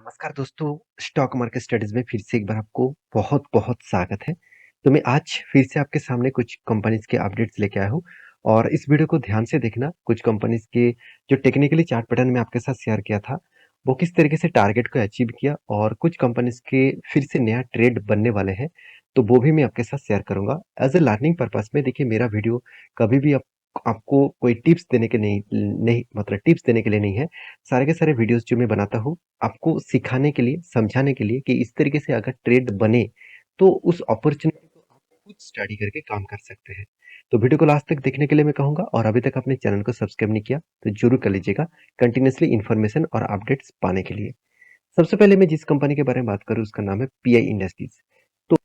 नमस्कार दोस्तों, stock market studies में फिर से एक बार आपको बहुत-बहुत स्वागत है। तो मैं आज फिर से आपके सामने कुछ कंपनीज़ के अपडेट्स लेके आया हूँ और इस वीडियो को ध्यान से देखना। कुछ कंपनीज़ के जो टेक्निकली चार्ट पैटर्न मैं आपके साथ शेयर किया था, वो किस तरीके से टारगेट को अचीव किया और कुछ कंपनीज़ के फिर से नया ट्रेड बनने वाले हैं, तो वो भी मैं आपके साथ शेयर करूँगा। एज़ अ लर्निंग पर्पज़ में देखिए मेरा वीडियो कभी भी आपको कोई टिप्स देने के नहीं नहीं मतलब टिप्स देने के लिए नहीं है। सारे के सारे वीडियोज़ जो मैं बनाता हूँ आपको सिखाने के लिए, समझाने के लिए कि इस तरीके से अगर ट्रेड बने, तो उस अपॉर्च्युनिटी को आप खुद स्टडी करके काम कर सकते हैं। तो वीडियो को लास्ट तक देखने के लिए मैं कहूँगा और अभी तक आपने चैनल को सब्सक्राइब नहीं किया, तो ज़रूर कर लीजिएगा, कंटिन्यूअसली इन्फॉर्मेशन और अपडेट्स पाने के लिए। सबसे पहले मैं जिस कंपनी के बारे में बात करूँ, उसका नाम है पीआई इंडस्ट्रीज़। तो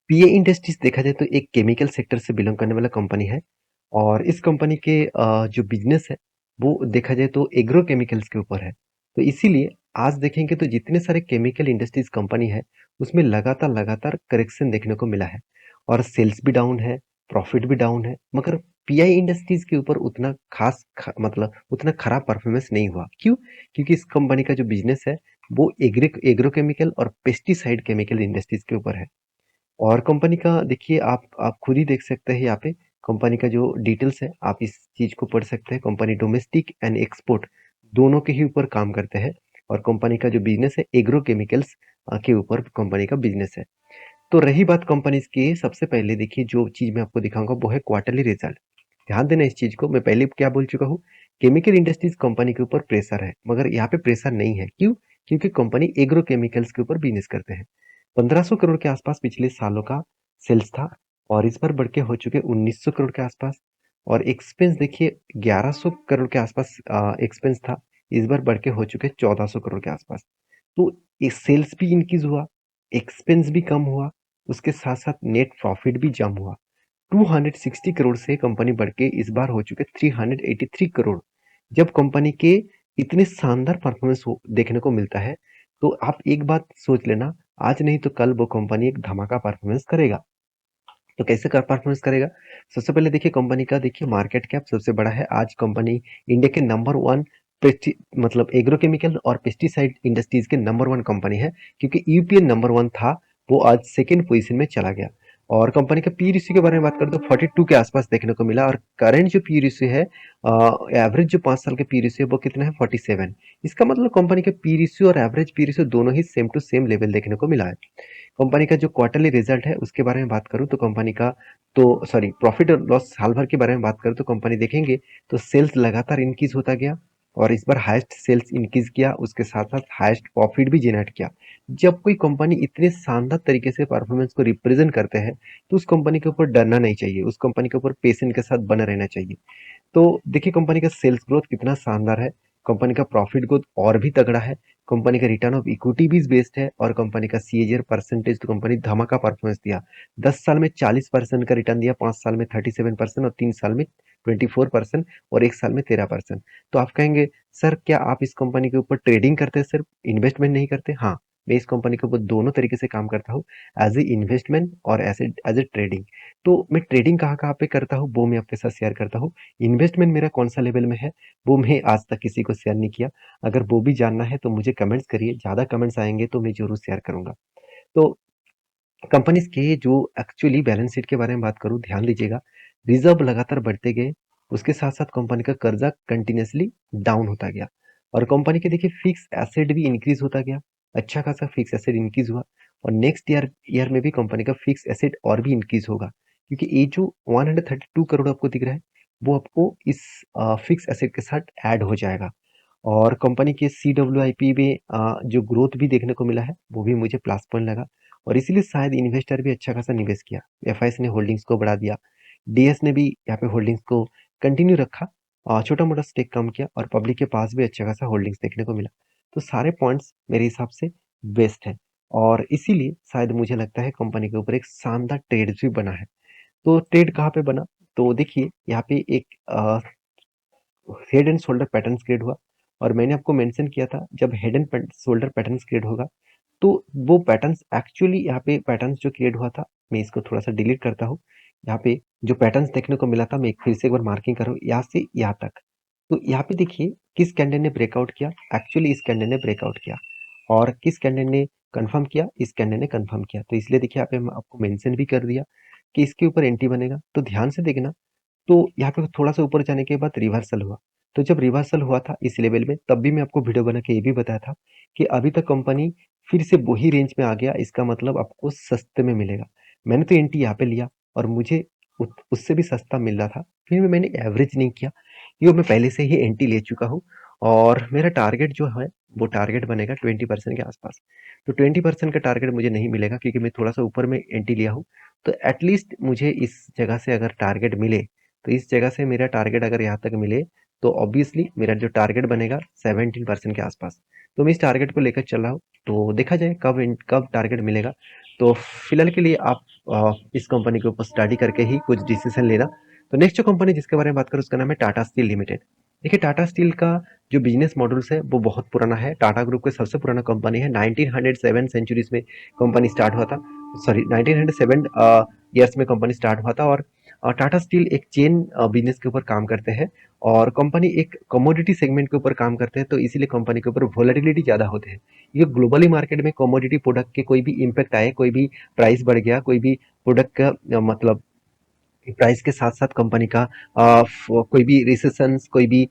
पीआई इंडस्ट्रीज़ देखा जाए तो एक केमिकल सेक्टर से बिलॉन्ग करने वाला कंपनी है और इस कंपनी के जो बिज़नेस है, वो देखा जाए तो एग्रो केमिकल्स के ऊपर है। तो इसीलिए आज देखेंगे तो जितने सारे केमिकल इंडस्ट्रीज़ कंपनी है, उसमें लगातार-लगातार करेक्शन देखने को मिला है और सेल्स भी डाउन है, प्रॉफिट भी डाउन है, मगर पीआई इंडस्ट्रीज़ के ऊपर उतना खास मतलब उतना खराब परफॉर्मेंस नहीं हुआ। क्यों? क्योंकि इस कंपनी का जो बिज़नेस है, वो एग्रो केमिकल और पेस्टिसाइड केमिकल इंडस्ट्रीज़ के ऊपर है। और कंपनी का देखिए आप खुद ही देख सकते हैं यहाँ पे कंपनी का जो डिटेल्स है आप इस चीज को पढ़ सकते हैं। कंपनी डोमेस्टिक एंड एक्सपोर्ट दोनों के ही ऊपर काम करते हैं और कंपनी का जो बिजनेस है एग्रो केमिकल्स के ऊपर कंपनी का बिजनेस है। तो रही बात कंपनी की, सबसे पहले देखिए जो चीज मैं आपको दिखाऊंगा वो है क्वार्टरली रिजल्ट। ध्यान देना इस चीज को, मैं पहले क्या बोल चुका हूँ, केमिकल इंडस्ट्रीज कंपनी के ऊपर प्रेशर है, मगर यहाँ पे प्रेशर नहीं है। क्यों? क्योंकि कंपनी एग्रो केमिकल्स के ऊपर बिजनेस करते हैं। 1500 करोड़ के आसपास पिछले सालों का सेल्स था और इस बार बढ़ के हो चुके 1900 करोड़ के आसपास। और एक्सपेंस देखिए 1100 करोड़ के आसपास एक्सपेंस था, इस बार बढ़ के हो चुके 1400 करोड़ के आसपास। तो सेल्स भी इंक्रीज हुआ, एक्सपेंस भी कम हुआ, उसके साथ साथ नेट प्रॉफिट भी जम हुआ। 260 करोड़ से कंपनी बढ़ के इस बार हो चुके 383 करोड़। जब कंपनी के इतने शानदार परफॉर्मेंस देखने को मिलता है, तो आप एक बात सोच लेना, आज नहीं तो कल वो कंपनी एक धमाका परफॉर्मेंस करेगा। तो कैसे कर परफॉर्मेंस करेगा? सबसे पहले देखिए कंपनी का देखिए मार्केट कैप सबसे बड़ा है। आज कंपनी इंडिया के नंबर वन पेस्टि मतलब एग्रोकेमिकल और पेस्टिसाइड इंडस्ट्रीज के नंबर वन कंपनी है, क्योंकि यूपीएन नंबर वन था, वो आज सेकेंड पोजीशन में चला गया। और कंपनी का पी रेशियो के बारे में बात करें तो 42 के आसपास देखने को मिला और करंट जो पी रेशियो है, एवरेज जो 5 साल के पी रेशियो वो कितना है 47। इसका मतलब कंपनी के पी रेशियो और एवरेज पी रेशियो दोनों ही सेम टू सेम लेवल देखने को मिला है। कंपनी का जो क्वार्टरली रिजल्ट है उसके बारे में बात करूँ तो कंपनी का तो सॉरी प्रॉफिट और लॉस साल भर के बारे में बात करूँ तो कंपनी देखेंगे तो सेल्स लगातार इंक्रीज होता गया और इस बार हाईएस्ट सेल्स इंक्रीज किया, उसके साथ साथ हाईएस्ट प्रॉफिट भी जनरेट किया। जब कोई कंपनी इतने शानदार तरीके से परफॉर्मेंस को रिप्रेजेंट करते हैं, तो उस कंपनी के ऊपर डरना नहीं चाहिए, उस कंपनी के ऊपर पेशेंट के साथ बना रहना चाहिए। तो देखिए कंपनी का सेल्स ग्रोथ कितना शानदार है, कंपनी का प्रॉफिट ग्रोथ और भी तगड़ा है, कंपनी का रिटर्न ऑफ इक्विटी भी बेस्ट है और कंपनी का सीएजीआर परसेंटेज तो कंपनी धमाका परफॉर्मेंस दिया। 10 साल में 40% का रिटर्न दिया, 5 साल में 37% और 3 साल में 24% और 1 साल में 13%। तो आप कहेंगे सर क्या आप इस कंपनी के ऊपर ट्रेडिंग करते हैं, सिर्फ इन्वेस्टमेंट नहीं करते? हाँ, मैं इस कंपनी के ऊपर दोनों तरीके से काम करता हूँ, एज ए इन्वेस्टमेंट और एज ए ट्रेडिंग। तो मैं ट्रेडिंग कहाँ कहाँ पे करता हूँ वो मैं आपके साथ शेयर करता हूँ। इन्वेस्टमेंट मेरा कौन सा लेवल में है वो मैं आज तक किसी को शेयर नहीं किया। अगर वो भी जानना है तो मुझे कमेंट्स करिए, ज़्यादा कमेंट्स आएंगे तो मैं जरूर शेयर करूंगा। तो कंपनीज के जो एक्चुअली बैलेंस शीट के बारे में बात करूँ, ध्यान दीजिएगा, रिजर्व लगातार बढ़ते गए, उसके साथ साथ कंपनी का कर्जा कंटिन्यूसली डाउन होता गया और कंपनी के देखिए फिक्स एसेट भी इंक्रीज होता गया। अच्छा खासा फिक्स एसेट इंक्रीज हुआ और नेक्स्ट ईयर ईयर में भी कंपनी का फिक्स एसेट और भी इंक्रीज होगा, क्योंकि ये जो 132 करोड़ आपको दिख रहा है वो आपको इस फिक्स एसेट के साथ ऐड हो जाएगा। और कंपनी के CWIP में जो ग्रोथ भी देखने को मिला है वो भी मुझे प्लस पॉइंट लगा और इसीलिए शायद इन्वेस्टर भी अच्छा खासा निवेश किया। एफआईएस ने होल्डिंग्स को बढ़ा दिया, डीएस ने भी यहाँ पे होल्डिंग्स को कंटिन्यू रखा और छोटा मोटा स्टेक कम किया और पब्लिक के पास भी अच्छा खासा होल्डिंग्स देखने को मिला। तो सारे पॉइंट्स मेरे हिसाब से बेस्ट है और इसीलिए शायद मुझे लगता है कंपनी के ऊपर एक शानदार ट्रेड भी बना है। तो ट्रेड कहाँ पे बना? तो देखिए यहाँ पे एक head and shoulder patterns create हुआ और मैंने आपको मेंशन किया था जब head and shoulder patterns create होगा तो वो पैटर्न्स एक्चुअली यहाँ पे पैटर्न्स जो क्रिएट हुआ था, मैं इसको थोड़ा सा डिलीट करता हूँ। यहाँ पे जो पैटर्न्स देखने को मिला था मैं फिर से एक बार मार्किंग कर रहा हूँ यहाँ से यहाँ तक। तो यहाँ पे देखिए किस कैंडल ने ब्रेकआउट किया, एक्चुअली इस कैंडल ने ब्रेकआउट किया और किस कैंडिडेट ने कंफर्म किया, इस कैंडिडेट ने कंफर्म किया। तो इसलिए देखिए यहाँ पे आपको मेंशन भी कर दिया कि इसके ऊपर एंटी बनेगा। तो ध्यान से देखना, तो यहाँ पे थोड़ा-सा ऊपर जाने के बाद रिवर्सल हुआ। तो जब रिवर्सल हुआ था इस लेवल में, तब भी मैं आपको वीडियो बना के ये भी बताया था कि अभी तक कंपनी फिर से वही रेंज में आ गया, इसका मतलब आपको सस्ते में मिलेगा। मैंने तो एंट्री यहाँ पे लिया और मुझे उससे भी सस्ता मिल रहा था। फिर भी मैंने एवरेज नहीं किया, क्योंकि मैं पहले से ही एंट्री ले चुका हूँ और मेरा टारगेट जो है, वो टारगेट बनेगा 20% के आसपास। तो 20% का टारगेट मुझे नहीं मिलेगा, क्योंकि मैं थोड़ा-सा ऊपर में एंट्री लिया हूँ। तो एटलीस्ट मुझे इस जगह से अगर टारगेट मिले, तो इस जगह से मेरा टारगेट अगर यहाँ तक मिले, तो ऑब्वियसली मेरा जो टारगेट बनेगा 17% के आसपास। तो मैं इस टारगेट को लेकर चल रहा हूँ, तो देखा जाए कब टारगेट मिलेगा। तो फिलहाल के लिए आप इस कंपनी के ऊपर स्टडी करके ही कुछ डिसीजन लेना। तो नेक्स्ट जो कंपनी जिसके बारे में बात करूँ, उसका नाम है टाटा स्टील लिमिटेड। देखिए, टाटा स्टील का जो बिजनेस मॉडल्स है वो बहुत पुराना है। टाटा ग्रुप का सबसे पुराना कंपनी है। 1907 सेंचुरीज में कंपनी स्टार्ट हुआ था। सॉरी, 1907 ईयर्स में कंपनी स्टार्ट हुआ था। और टाटा स्टील एक चेन बिजनेस के ऊपर काम करते हैं और कंपनी एक कमोडिटी सेगमेंट के ऊपर काम करते हैं, तो इसीलिए कंपनी के ऊपर वोलेटिलिटी ज़्यादा होते हैं। ये ग्लोबली मार्केट में कमोडिटी प्रोडक्ट के कोई भी इम्पैक्ट आए, कोई भी प्राइस बढ़ गया, कोई भी प्रोडक्ट का मतलब प्राइस के साथ साथ कंपनी का कोई भी रिसेशन, कोई भी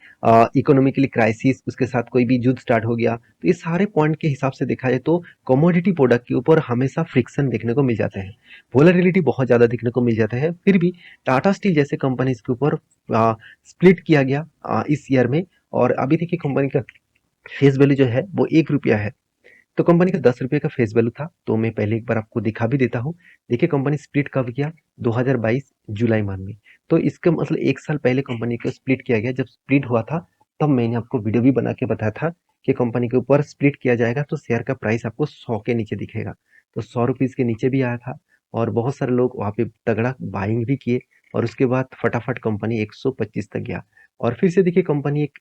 इकोनॉमिकली क्राइसिस, उसके साथ कोई भी युद्ध स्टार्ट हो गया, तो ये सारे पॉइंट के हिसाब से देखा जाए तो कमोडिटी प्रोडक्ट के ऊपर हमेशा फ्रिक्शन देखने को मिल जाते हैं, वोलेटिलिटी बहुत ज़्यादा देखने को मिल जाता है। फिर भी टाटा स्टील जैसे कंपनी के ऊपर स्प्लिट किया गया इस ईयर में। और अभी देखिए कंपनी का फेस वैल्यू जो है वो 1 रुपया है। तो कंपनी का 10 रुपये का फेस वैल्यू था। तो मैं पहले एक बार आपको दिखा भी देता हूँ। देखिए कंपनी स्प्लिट कब किया, 2022 जुलाई मंथ में। तो इसका मतलब 1 साल पहले कंपनी को स्प्लिट किया गया। जब स्प्लिट हुआ था तब मैंने आपको वीडियो भी बना के बताया था कि कंपनी के ऊपर स्प्लिट किया जाएगा तो शेयर का प्राइस आपको 100 के नीचे दिखेगा। तो 100 रुपीज़ के नीचे भी आया था और बहुत सारे लोग वहाँ पे तगड़ा बाइंग भी किए और उसके बाद फटाफट कंपनी 125 तक गया। और फिर से देखिए कंपनी एक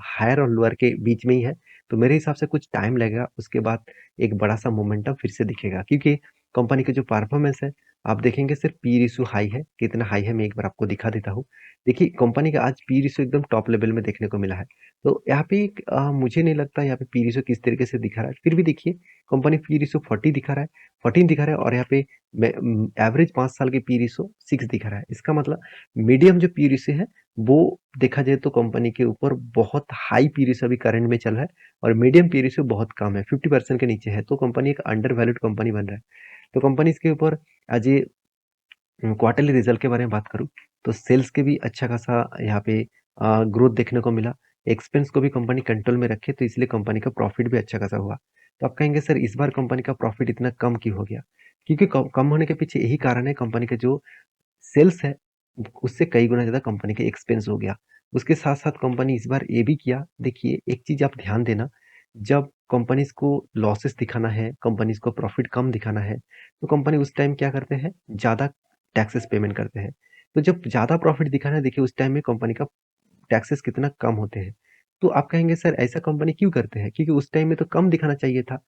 हायर और लोअर के बीच में ही है। तो मेरे हिसाब से कुछ टाइम लगेगा, उसके बाद एक बड़ा-सा मोमेंटम फिर से दिखेगा, क्योंकि कंपनी की जो परफॉर्मेंस है, आप देखेंगे सिर्फ पी रेशियो हाई है। कितना हाई है मैं एक बार आपको दिखा देता हूँ। देखिए कंपनी का आज पी रेशियो एकदम टॉप लेवल में देखने को मिला है। तो यहाँ पे एक मुझे नहीं लगता यहाँ पे पी रेशियो किस तरीके से दिखा रहा है। फिर भी देखिए कंपनी पी रेशियो 40 दिखा रहा है, 14 दिखा रहा है और यहाँ पे एवरेज 5 साल के पी रेशियो 6 दिखा रहा है। इसका मतलब मीडियम जो पी रेशियो है, वो देखा जाए तो कंपनी के ऊपर बहुत हाई पी रेशियो अभी करंट में चल रहा है और मीडियम पी रेशियो बहुत कम है, 50% के नीचे है। तो कंपनी एक अंडर वैल्यूड कंपनी बन रहा है। तो कंपनी इसके ऊपर आज ये क्वार्टरली रिजल्ट के बारे में बात करूँ, तो सेल्स के भी अच्छा खासा यहाँ पे ग्रोथ देखने को मिला। एक्सपेंस को भी कंपनी कंट्रोल में रखे, तो इसलिए कंपनी का प्रॉफिट भी अच्छा खासा हुआ। तो आप कहेंगे सर इस बार कंपनी का प्रॉफिट इतना कम क्यों हो गया? क्योंकि कम होने के पीछे यही कारण है, कंपनी का जो सेल्स है उससे कई गुना ज़्यादा कंपनी का एक्सपेंस हो गया। उसके साथ-साथ कंपनी इस बार ये भी किया, देखिए एक चीज़ आप ध्यान देना, जब कंपनीज़ को लॉसेस दिखाना है, कंपनीज़ को प्रॉफिट कम दिखाना है, तो कंपनी उस टाइम क्या करते हैं, ज़्यादा टैक्सेस पेमेंट करते हैं। तो जब ज़्यादा प्रॉफिट दिखाना है, देखिए उस टाइम में कंपनी का टैक्सेस कितना कम होते हैं। तो आप कहेंगे सर ऐसा कंपनी क्यों करते हैं? क्योंकि उस टाइम में तो कम दिखाना चाहिए था।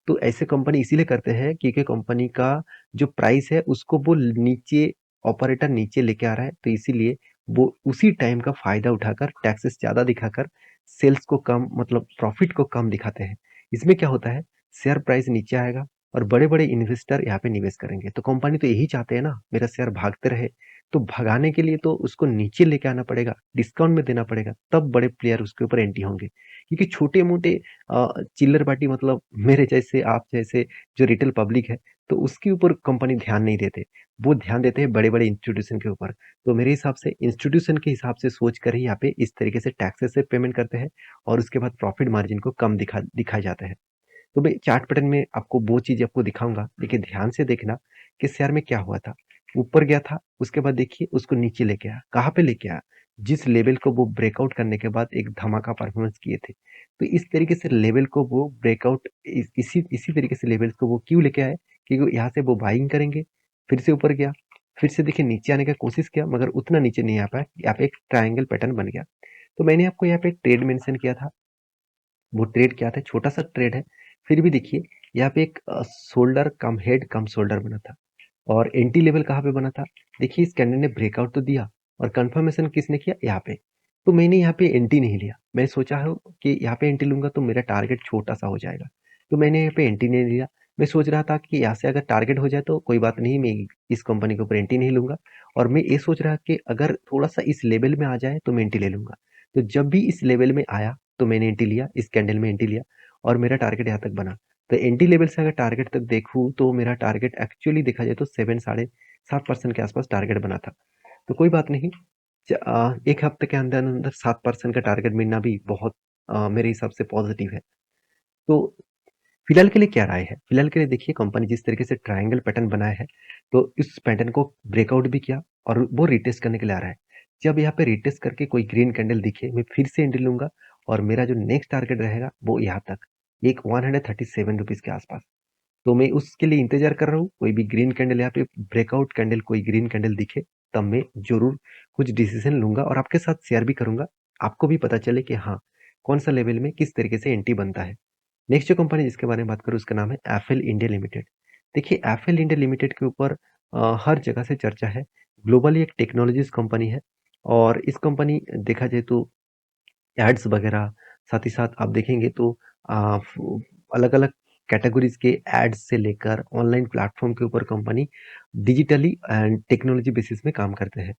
तो ऐसे कंपनी इसीलिए करते हैं क्योंकि कंपनी का जो प्राइस है उसको वो नीचे, ऑपरेटर नीचे लेके आ रहा है, तो इसीलिए वो उसी टाइम का फायदा उठाकर टैक्सेस ज़्यादा दिखाकर सेल्स को कम, मतलब प्रॉफिट को कम दिखाते हैं। इसमें क्या होता है, शेयर प्राइस नीचे आएगा और बड़े-बड़े इन्वेस्टर यहाँ पे निवेश करेंगे। तो कंपनी तो यही चाहते हैं ना, मेरा शेयर भागते रहे। तो भगाने के लिए तो उसको नीचे लेके आना पड़ेगा, डिस्काउंट में देना पड़ेगा, तब बड़े प्लेयर उसके ऊपर एंट्री होंगे। क्योंकि छोटे-मोटे चिल्लर पार्टी, मतलब मेरे जैसे, आप जैसे जो रिटेल पब्लिक है, तो उसके ऊपर कंपनी ध्यान नहीं देते। वो ध्यान देते हैं बड़े-बड़े इंस्टीट्यूशन के ऊपर। तो मेरे हिसाब से इंस्टीट्यूशन के हिसाब से सोच कर ही यहाँ पे इस तरीके से टैक्सेस से पेमेंट करते हैं और उसके बाद प्रॉफिट मार्जिन को कम दिखाए जाते हैं। तो मैं चार्ट पैटर्न में आपको वो चीज़ आपको दिखाऊँगा। देखिए ध्यान से देखना कि शेयर में क्या हुआ था। ऊपर गया था, उसके बाद देखिए उसको नीचे लेके आया। कहाँ पे लेके आया? जिस लेवल को वो ब्रेकआउट करने के बाद एक धमाका परफॉर्मेंस किए थे। तो इस तरीके से लेवल को वो ब्रेकआउट, इसी इसी तरीके से लेवल्स को वो क्यों लेके आए? क्योंकि यहाँ से वो बाइंग करेंगे, फिर से ऊपर गया, फिर से देखिए नीचे आने का कोशिश किया मगर उतना नीचे नहीं आ पाया। यहाँ पे एक ट्रायंगल पैटर्न बन गया। तो मैंने आपको यहाँ पे एक ट्रेड मेंशन किया था। वो ट्रेड क्या था, छोटा-सा ट्रेड है, फिर भी देखिए यहाँ पे एक शोल्डर कम हेड कम शोल्डर बना था और एंट्री लेवल कहाँ पे बना था? देखिए इस कैंडिडेट ने ब्रेकआउट तो दिया और कंफर्मेशन किसने किया? यहाँ पे। तो मैंने यहाँ पे एंट्री नहीं लिया। मैं सोचा हूँ कि यहाँ पे एंट्री लूँगा तो मेरा टारगेट छोटा-सा हो जाएगा। तो मैंने यहाँ पे एंट्री नहीं लिया। मैं सोच रहा था कि यहाँ से अगर टारगेट हो जाए तो कोई बात नहीं, मैं इस कंपनी के ऊपर एंट्री नहीं लूँगा, और मैं ये सोच रहा कि अगर थोड़ा-सा इस लेवल में आ जाए तो मैं एंट्री ले लूँगा। तो जब भी इस लेवल में आया तो मैंने एंट्री लिया, इस कैंडल में एंट्री लिया और मेरा टारगेट यहाँ तक बना। तो एंट्री लेवल से अगर टारगेट तक देखूँ तो मेरा टारगेट एक्चुअली देखा जाए तो 7 साढ़े 7% के आसपास टारगेट बना था। तो कोई बात नहीं, 1 हफ्ते के अंदर-अंदर 7% का टारगेट मिलना भी बहुत मेरे हिसाब से पॉज़िटिव है। तो फिलहाल के लिए क्या राय है? फिलहाल के लिए देखिए, कंपनी जिस तरीके से ट्रायंगल पैटर्न बनाया है, तो इस पैटर्न को ब्रेकआउट भी किया और वो रिटेस्ट करने के लिए आ रहा है। जब यहाँ पे रिटेस्ट करके कोई ग्रीन कैंडल दिखे, मैं फिर से एंट्री लूँगा और मेरा जो नेक्स्ट टारगेट रहेगा वो यहाँ तक, एक ₹137 के आसपास। तो मैं उसके लिए इंतज़ार कर रहा हूँ, कोई भी ग्रीन कैंडल यहाँ पे ब्रेकआउट कैंडल, कोई ग्रीन कैंडल दिखे, तब मैं ज़रूर कुछ डिसीज़न लूँगा और आपके साथ शेयर भी करूँगा। आपको भी पता चले कि हाँ, कौन-सा लेवल में किस तरीके से एंट्री बनता है। नेक्स्ट जो कंपनी जिसके बारे में बात करूँ उसका नाम है एफएल इंडिया लिमिटेड। देखिए, एफएल इंडिया लिमिटेड के ऊपर हर जगह से चर्चा है। ग्लोबली एक टेक्नोलॉजीज़ कंपनी है और इस कंपनी देखा जाए तो एड्स वगैरह, साथ ही साथ आप देखेंगे तो अलग-अलग कैटेगरीज़ के एड्स से लेकर ऑनलाइन प्लेटफ़ॉर्म के ऊपर company digitally and technology basis में काम करते हैं।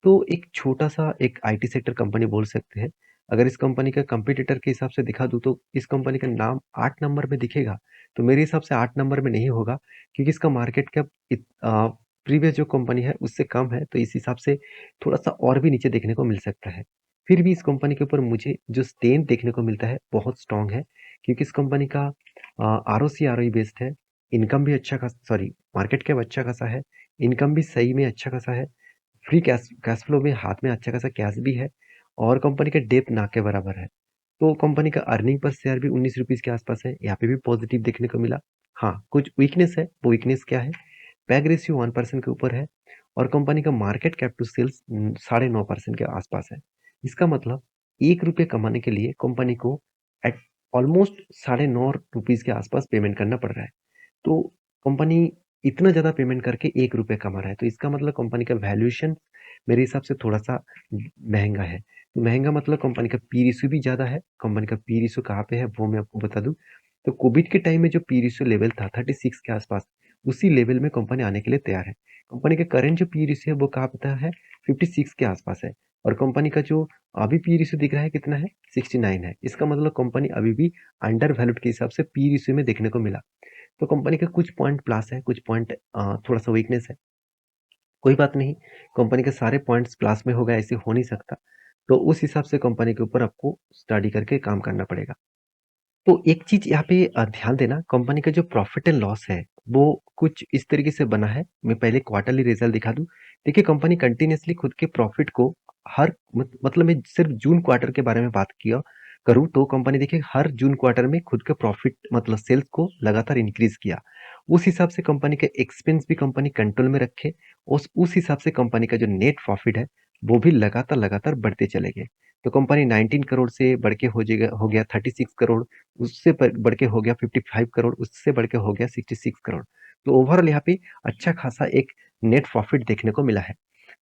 तो एक छोटा-सा एक आईटी सेक्टर कंपनी बोल सकते हैं। अगर इस कंपनी का कंपटीटर के हिसाब से दिखा दूँ तो इस कंपनी का नाम 8 नंबर में दिखेगा। तो मेरे हिसाब से 8 नंबर में नहीं होगा, क्योंकि इसका मार्केट कैप प्रीवियस जो कंपनी है उससे कम है, तो इस हिसाब से थोड़ा-सा और भी नीचे देखने को मिल सकता है। फिर भी इस कंपनी के ऊपर मुझे जो स्ट्रेंथ देखने को मिलता है बहुत स्ट्रॉन्ग है, क्योंकि इस कंपनी का आरओसी आरओई बेस्ड है, इनकम भी अच्छा खासा, सॉरी, मार्केट कैप अच्छा खासा है, इनकम भी सही में अच्छा खासा है, फ्री कैश कैश फ्लो में हाथ में अच्छा खासा कैश भी है और कंपनी का डेप्थ ना के बराबर है। तो कंपनी का अर्निंग पर शेयर भी ₹19 के आसपास है, यहाँ पे भी पॉजिटिव देखने को मिला। हाँ, कुछ वीकनेस है, वो वीकनेस क्या है? पैग रेशियो 1% के ऊपर है और कंपनी का मार्केट कैप टू सेल्स 9.5% के आसपास है। इसका मतलब ₹1 कमाने के लिए कंपनी को एट ऑलमोस्ट ₹9.5 के आसपास पेमेंट करना पड़ रहा है। तो कंपनी इतना ज़्यादा पेमेंट करके ₹1 कमा रहा है, तो इसका मतलब कंपनी का वैल्यूएशन मेरे हिसाब से थोड़ा-सा महँगा है। तो महँगा मतलब कंपनी का पी रेशियो भी ज़्यादा है। कंपनी का पी रेशियो कहाँ पे है वो मैं आपको बता दूँ। तो कोविड के टाइम में जो पी रेशियो लेवल था 36 के आसपास, उसी लेवल में कंपनी आने के लिए तैयार है। कंपनी का करंट जो पी रेशियो है वो कहाँ पे है, 56 के आसपास है और कंपनी का जो अभी पी रेशियो दिख रहा है कितना है, 69 है। इसका मतलब कंपनी अभी भी अंडर वैल्यूड के हिसाब से पी रेशियो में देखने को मिला। तो कंपनी के कुछ पॉइंट प्लस है, कुछ पॉइंट थोड़ा-सा वीकनेस है। कोई बात नहीं, कंपनी के सारे पॉइंट्स प्लस में होगा ऐसे हो नहीं सकता। तो उस हिसाब से कंपनी के ऊपर आपको स्टडी करके काम करना पड़ेगा। तो एक चीज़ यहाँ पे ध्यान देना, कंपनी का जो प्रॉफ़िट एंड लॉस है, वो कुछ इस तरीके से बना है। मैं पहले क्वार्टरली रिज़ल्ट दिखा दूँ। देखिए, कंपनी कंटीन्यूअसली खुद के प्रॉफ़िट को हर मतलब मैं सिर्फ़ जून क्वार्टर के बारे में बात किया करूँ तो कंपनी देखिए हर जून क्वार्टर में खुद का प्रॉफ़िट मतलब सेल्स को लगातार इंक्रीज़ किया। उस हिसाब से कंपनी के एक्सपेंस भी कंपनी कंट्रोल में रखे। उस हिसाब से कंपनी का जो नेट प्रॉफ़िट है, वो भी लगातार-लगातार बढ़ते चले गए। तो कंपनी 19 करोड़ से बढ़ के हो गया 36 करोड़, उससे बढ़ के हो गया 55 करोड़, उससे बढ़ के हो गया 66 करोड़। तो ओवरऑल यहाँ पे अच्छा खासा एक नेट प्रॉफिट देखने को मिला है।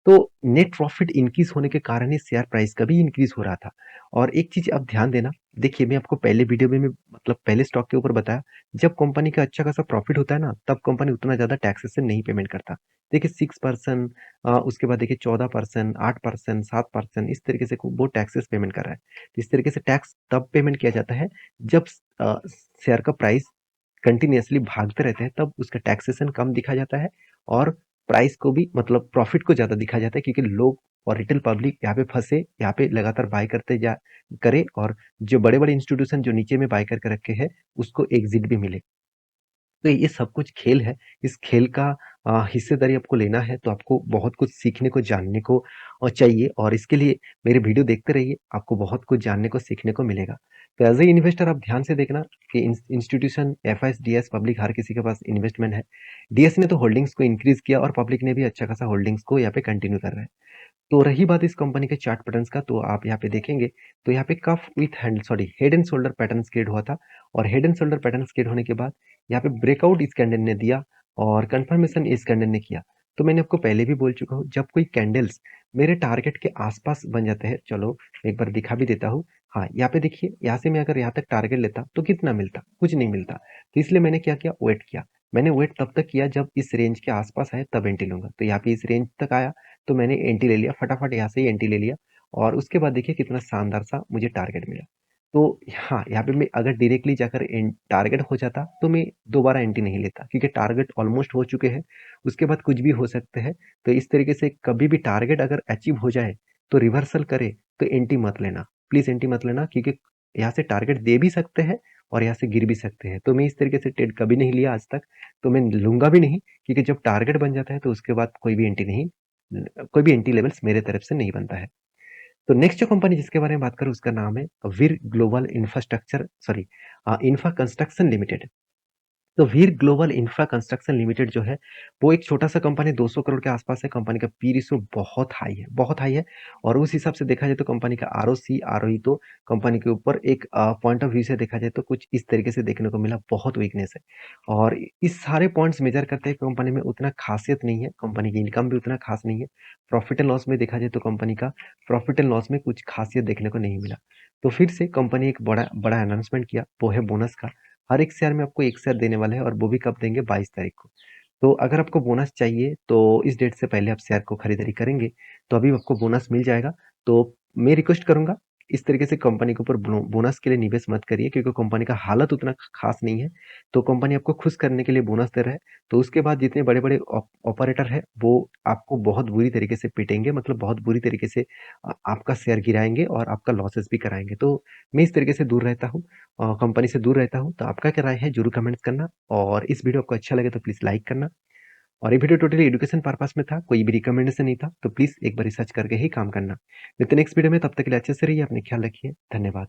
तो नेट प्रॉफिट इंक्रीज होने के कारण ही शेयर प्राइस का भी इंक्रीज हो रहा था। और एक चीज आप ध्यान देना, देखिए मैं आपको पहले वीडियो में मैं मतलब पहले स्टॉक के ऊपर बताया, जब कंपनी का अच्छा खासा प्रॉफिट होता है ना, तब कंपनी उतना ज्यादा टैक्सेशन नहीं पेमेंट करता। देखिए 6%, उसके बाद देखिए 14%, 8%, 7%, इस तरीके से वो टैक्सेस पेमेंट कर रहा है। इस तरीके से टैक्स तब पेमेंट किया जाता है जब शेयर का प्राइस कंटिन्यूअसली भागते रहते हैं, तब उसका टैक्सेशन कम दिखा जाता है और प्राइस को भी मतलब प्रॉफिट को ज़्यादा दिखा जाता है, क्योंकि लोग और रिटेल पब्लिक यहाँ पे फंसे, यहाँ पे लगातार बाय करते जा करे और जो बड़े-बड़े इंस्टीट्यूशन जो नीचे में बाय करके रखे हैं, उसको एग्जिट भी मिले। तो ये सब कुछ खेल है। इस खेल का हिस्सेदारी आपको लेना है तो आपको बहुत कुछ सीखने को, जानने को चाहिए और इसके लिए मेरे वीडियो देखते रहिए, आपको बहुत कुछ जानने को, सीखने को मिलेगा। तो एज़ अ इन्वेस्टर आप ध्यान से देखना कि इंस्टीट्यूशन, एफआईएस, डीएस, पब्लिक हर किसी के पास इन्वेस्टमेंट है। डीएस ने तो होल्डिंग्स को इंक्रीज़ किया और पब्लिक ने भी अच्छा खासा होल्डिंग्स को यहाँ पे कंटिन्यू कर रहा है। तो रही बात इस कंपनी के चार्ट पैटर्न्स का, तो आप यहाँ पे देखेंगे तो यहाँ पे cup with hand sorry head and shoulder pattern create हुआ था और head and shoulder pattern create होने के बाद यहाँ पे ब्रेकआउट इस कैंडल ने दिया और कंफर्मेशन इस कैंडल ने किया। तो मैंने आपको पहले भी बोल चुका हूँ, जब कोई कैंडल्स मेरे टारगेट के आस-पास बन जाते हैं, चलो एक बार दिखा भी देता हूँ। हाँ, यहाँ पे देखिए, यहाँ से मैं अगर यहाँ तक टारगेट लेता तो कितना मिलता? कुछ नहीं मिलता। तो इसलिए मैंने क्या किया, वेट किया। मैंने वेट तब तक किया जब इस रेंज के आस-पास आए तब एंट्री लूँगा। तो यहाँ पे इस रेंज तक आया तो मैंने एंट्री ले लिया, फटाफट यहाँ से ही एंट्री ले लिया और उसके बाद देखिए कितना शानदार सा मुझे टारगेट मिला। तो हाँ, यहाँ पे मैं अगर डायरेक्टली जाकर टारगेट हो जाता तो मैं दोबारा एंट्री नहीं लेता क्योंकि टारगेट ऑलमोस्ट हो चुके हैं, उसके बाद कुछ भी हो सकते हैं। तो इस तरीके से कभी भी टारगेट अगर अचीव हो जाए तो रिवर्सल करे तो एंट्री मत लेना, प्लीज़ एंट्री मत लेना क्योंकि यहाँ से टारगेट दे भी सकते हैं और यहाँ से गिर भी सकते हैं। तो मैं इस तरीके से ट्रेड कभी नहीं लिया आज तक, तो मैं लूँगा भी नहीं क्योंकि जब टारगेट बन जाता है तो उसके बाद कोई भी एंट्री लेवल्स मेरे तरफ से नहीं बनता है। तो नेक्स्ट जो कंपनी जिसके बारे में बात करूँ उसका नाम है वीर ग्लोबल इंफ्रा कंस्ट्रक्शन लिमिटेड। तो वीर ग्लोबल इंफ्रा कंस्ट्रक्शन लिमिटेड जो है, वो एक छोटा-सा कंपनी 200 करोड़ के आसपास है। कंपनी का पी रेशियो बहुत हाई है और उस हिसाब से देखा जाए तो कंपनी का आरओसी, आरओई तो कंपनी के ऊपर एक पॉइंट ऑफ व्यू से देखा जाए तो कुछ इस तरीके से देखने को मिला, बहुत वीकनेस है। और इस सारे पॉइंट्स मेजर करते हैं कंपनी में उतना खासियत नहीं है, कंपनी की इनकम भी उतना खास नहीं है। प्रॉफिट एंड लॉस में देखा जाए तो कंपनी का प्रॉफिट एंड लॉस में कुछ खासियत देखने को नहीं मिला। तो फिर से कंपनी एक बड़ा बड़ा अनाउंसमेंट किया, वो है बोनस का। हर एक शेयर में आपको 1 शेयर देने वाले हैं और वो भी कब देंगे 22 तारीख को। तो अगर आपको बोनस चाहिए तो इस डेट से पहले आप शेयर को खरीदारी करेंगे, तो अभी आपको बोनस मिल जाएगा। तो मैं रिक्वेस्ट करूँगा इस तरीके से कंपनी के ऊपर बोनस के लिए निवेश मत करिए क्योंकि कंपनी का हालत उतना खास नहीं है। तो कंपनी आपको खुश करने के लिए बोनस दे रहा है, तो उसके बाद जितने बड़े-बड़े ऑपरेटर हैं, वो आपको बहुत बुरी तरीके से पीटेंगे मतलब बहुत बुरी तरीके से आपका शेयर गिराएँगे और आपका लॉसेस भी कराएँगे। तो मैं इस तरीके से दूर रहता हूँ। कंपनी से दूर रहता हूँ। तो आपका क्या राय है ज़रूर कमेंट्स करना और इस वीडियो आपको अच्छा लगे तो प्लीज़ लाइक करना और ये वीडियो टोटली एजुकेशन पर्पस में था, कोई भी रिकमेंडेशन नहीं था। तो प्लीज़ एक बार रिसर्च करके ही काम करना। मिलते हैं नेक्स्ट वीडियो में, तब तक के लिए अच्छे से रहिए, अपना ख्याल रखिए। धन्यवाद।